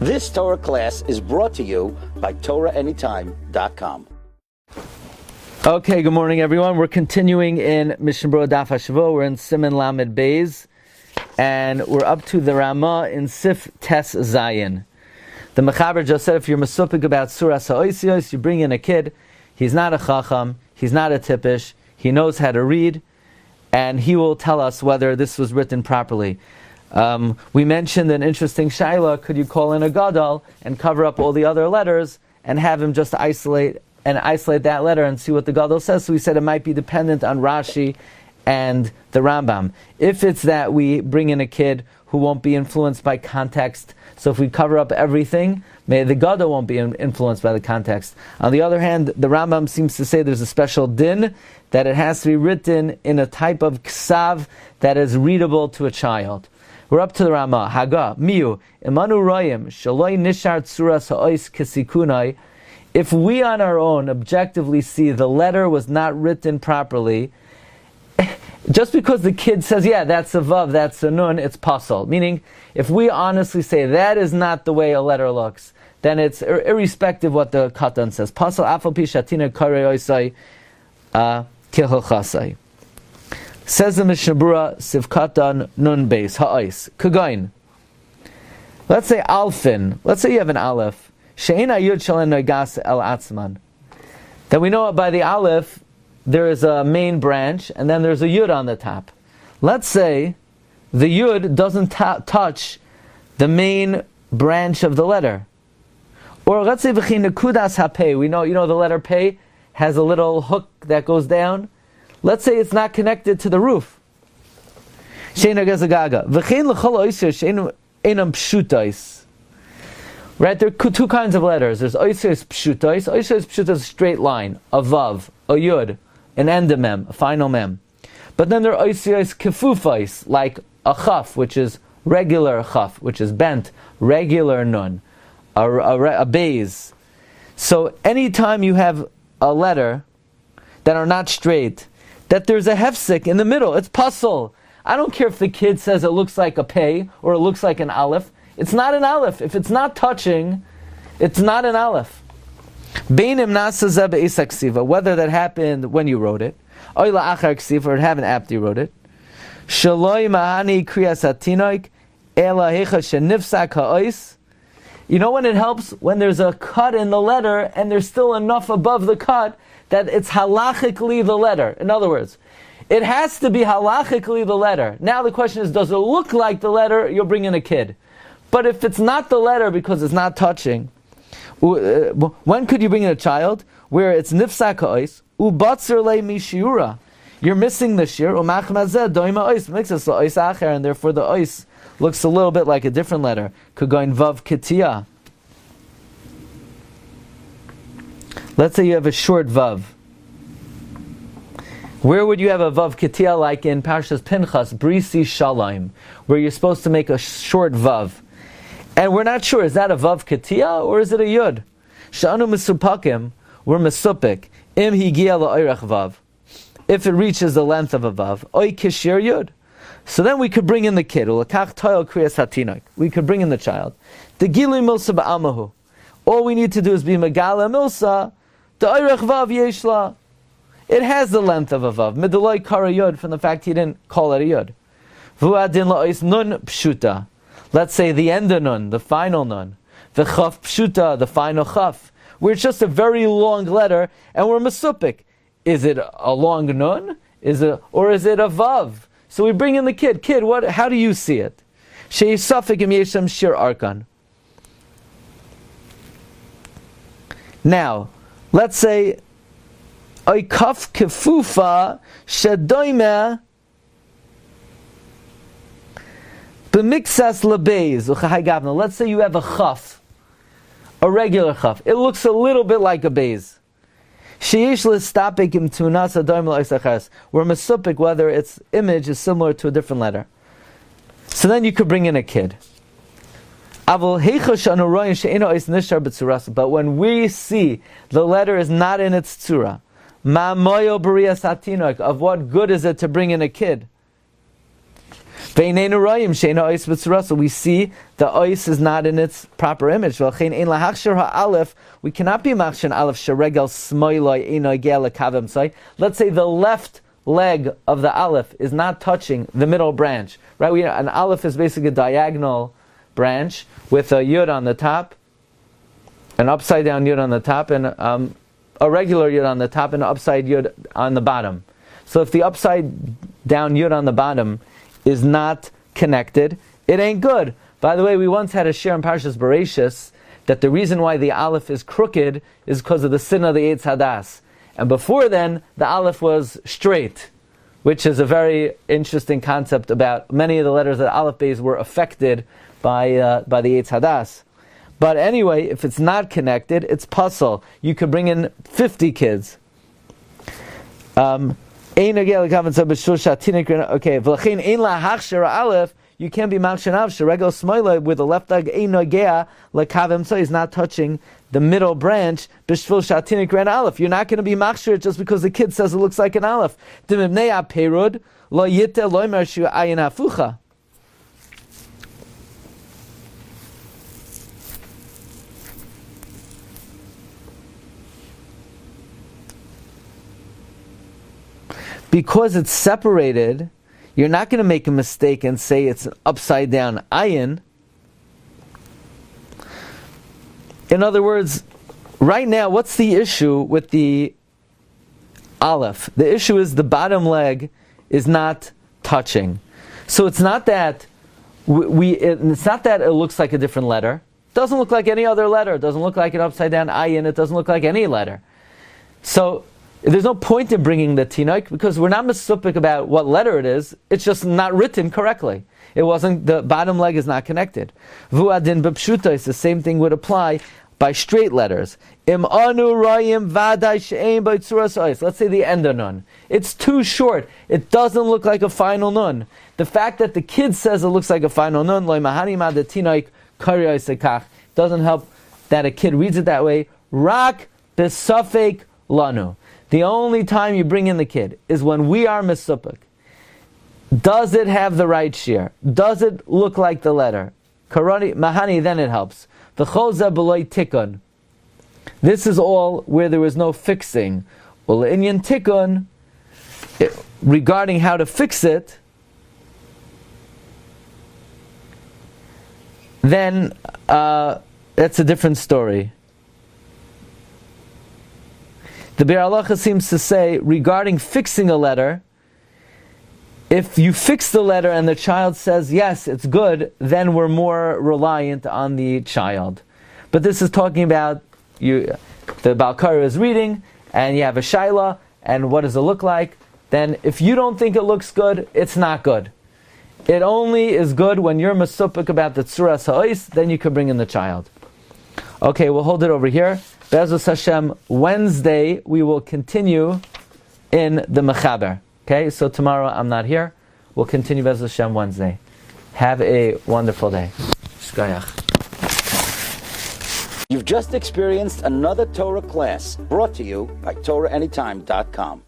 This Torah class is brought to you by TorahAnytime.com. Okay, good morning, everyone. We're continuing in Mishna Berura Daf Hashavua. We're in Siman Lamed Beis, and we're up to the Ramah in Sif Tes Zayin. The Mechaber just said if you're mesupik about Surah Ha'oisios, you bring in a kid. He's not a chacham. He's not a tippish. He knows how to read, and he will tell us whether this was written properly. We mentioned an interesting shaila. Could you call in a gadol and cover up all the other letters and have him just isolate that letter and see what the gadol says? So we said it might be dependent on Rashi and the Rambam. If it's that we bring in a kid who won't be influenced by context, so if we cover up everything, maybe the gadol won't be influenced by the context. On the other hand, the Rambam seems to say there's a special din that it has to be written in a type of ksav that is readable to a child. We're up to the Ramah. Haga, miu, imanu royim, shaloi nishar tzuras ha'ois kesikunai. If we on our own objectively see the letter was not written properly, just because the kid says, yeah, that's a vav, that's a nun, it's pasul. Meaning, if we honestly say that is not the way a letter looks, then it's irrespective what the katan says. Pasul afal pi shatina karei oisai kihilchasai. Says the Mishna Berura, Sivkatan Nun Beis, Ha'ais, Kagain. Let's say Alfin. Let's say you have an Aleph. She'ena Yud Shalen Noigas El Atzman. Then we know by the Aleph, there is a main branch, and then there's a Yud on the top. Let's say the Yud doesn't touch the main branch of the letter. Or let's say V'chi Nekudas HaPei. We know, the letter Pei has a little hook that goes down. Let's say it's not connected to the roof. Right, there are two kinds of letters. There's oisios pshutais. Oisios pshutais is a straight line, a vav, a yud, an endemem, a final mem. But then there are oisios kefufais, like a chaf, which is regular chaf, which is bent, regular nun, a beis. So anytime you have a letter that are not straight, that there's a hefsek in the middle, it's pasul. I don't care if the kid says it looks like a pei or it looks like an aleph. It's not an aleph. If it's not touching, it's not an aleph. Beinim nasa be'esak siva, whether that happened when you wrote it, or it happened after you wrote it. Shaloi mahani kriyas hatinoik ela hecha shenifsak ha'ois. You know when it helps? When there's a cut in the letter and there's still enough above the cut that it's halachically the letter. In other words, it has to be halachically the letter. Now the question is, does it look like the letter? You'll bring in a kid. But if it's not the letter because it's not touching, when could you bring in a child? Where it's nifsak ha'ois, ubatzer le mi shiura. You're missing the shiur, umachmazeh doima ois, makes us the ois acher, and therefore the ois looks a little bit like a different letter. Kugoin vav ketia. Let's say you have a short vav. Where would you have a vav ketia like in Parshas Pinchas, Brisi Shalaim, where you're supposed to make a short vav? And we're not sure, is that a vav ketia or is it a yud? Sha'anu mesupakim, we're mesupik, im higia la'oirach vav. If it reaches the length of a vav, oy kishir yud. So then we could bring in the kid. Ulakach toil kriyas hatinoik. We could bring in the child. The gilui milsa ba'amahu. All we need to do is be megala milsa. The oirach vav yeshla. It has the length of a vav. Midaloi kara yud, from the fact he didn't call it a yud. Vu'adin la'ois nun pshuta. Let's say the end of nun, the final nun. V'chaf pshuta, the final chaf. Where it's just a very long letter, and we're mesupik. Is it a long nun? Or is it a vav? So we bring in the kid. Kid, how do you see it? She'isafik im yeshem shir arkan. Now, let's say oikaf kefufa shedoime b'mixas lebeis uchahai gavna. Let's say you have a chaf, a regular chaf. It looks a little bit like a beis. Sheish l'stapik im tunas adoim la'isachas. We're mesupik whether its image is similar to a different letter. So then you could bring in a kid. But when we see the letter is not in its tzura, of what good is it to bring in a kid? So we see the ois is not in its proper image. We cannot be machshin aleph sheregel smoiloi eino gel kavim sai. Let's say the left leg of the aleph is not touching the middle branch. Right? An aleph is basically a diagonal branch with a yud on the top, an upside down yud on the top, and a regular yud on the top, and an upside yud on the bottom. So if the upside down yud on the bottom is not connected, it ain't good. By the way, we once had a shiur in Parshas Bereshis that the reason why the aleph is crooked is because of the sin of the Eitz Hadas. And before then, the aleph was straight, which is a very interesting concept about many of the letters of the aleph beis were affected by the Eitz Hadas. But anyway, if it's not connected, it's puzzle. You could bring in 50 kids. Okay, you can't be machshanav sheregel smoila with the left leg einogea lekavim, so he's not touching the middle branch. B'shvil shatinik ran aleph. You're not going to be machshir just because the kid says it looks like an aleph. Dimibnei aperud lo yite loimer shu ayin hafucha. Because it's separated, you're not going to make a mistake and say it's an upside down ayin. In other words, right now, what's the issue with the aleph? The issue is the bottom leg is not touching. So it's not that it's not that it looks like a different letter. It doesn't look like any other letter. It doesn't look like an upside down ayin. It doesn't look like any letter. So there's no point in bringing the tinoik because we're not mesupik about what letter it is. It's just not written correctly. It wasn't, the bottom leg is not connected. Vuadin b'pshutos, the same thing would apply by straight letters. Im anu rayim vaday she'ein b'tzuras ois. Let's say the end of nun. It's too short. It doesn't look like a final nun. The fact that the kid says it looks like a final nun, loy mahani ma de tinoik kari oisekach, doesn't help that a kid reads it that way. Rak b'safek lanu. The only time you bring in the kid is when we are mesupik. Does it have the right shiur? Does it look like the letter? Karani mahani, then it helps. V'cholza b'loy tikun. This is all where there is no fixing. U'le'inyan tikun, regarding how to fix it, then that's a different story. The Be'er Halacha seems to say, regarding fixing a letter, if you fix the letter and the child says, yes, it's good, then we're more reliant on the child. But this is talking about, the Balkara is reading, and you have a shaila, and what does it look like? Then if you don't think it looks good, it's not good. It only is good when you're mesupik about the tzuras ha'ois, then you can bring in the child. Okay, we'll hold it over here. Be'ezus Hashem, Wednesday we will continue in the Mechaber. Okay, so tomorrow I'm not here. We'll continue Be'ezus Hashem Wednesday. Have a wonderful day. Shkayach. You've just experienced another Torah class brought to you by TorahAnytime.com.